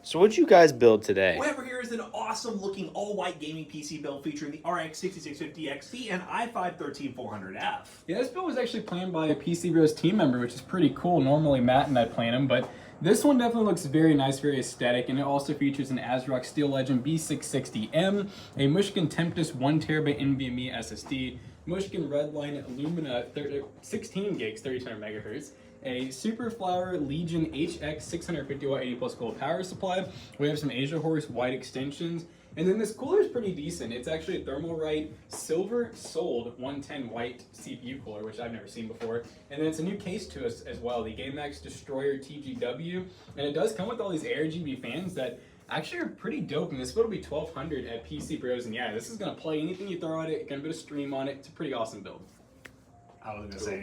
So what'd you guys build today? What we have here is an awesome looking all white gaming PC build featuring the RX 6650 XT and i5-13400F. Yeah, this build was actually planned by a PC Bros team member, which is pretty cool. Normally Matt and I plan them, but this one definitely looks very nice, very aesthetic, and it also features an ASRock Steel Legend B660M, a Mushkin Tempest 1TB NVMe SSD, Mushkin Redline Lumina 16 gigs, 3200 megahertz, a Superflower Legion HX 650 watt 80 plus gold power supply. We have some Asia Horse white extensions. And then this cooler is pretty decent. It's actually a Thermalright silver soled 110 white CPU cooler, which I've never seen before. And then it's a new case to us as well, the GameX Destroyer TGW. And it does come with all these ARGB fans that actually are pretty dope. And this build will be 1200 at PC Bros. And yeah, this is gonna play anything you throw at it. Gonna put a stream on it. It's a pretty awesome build. I was gonna say.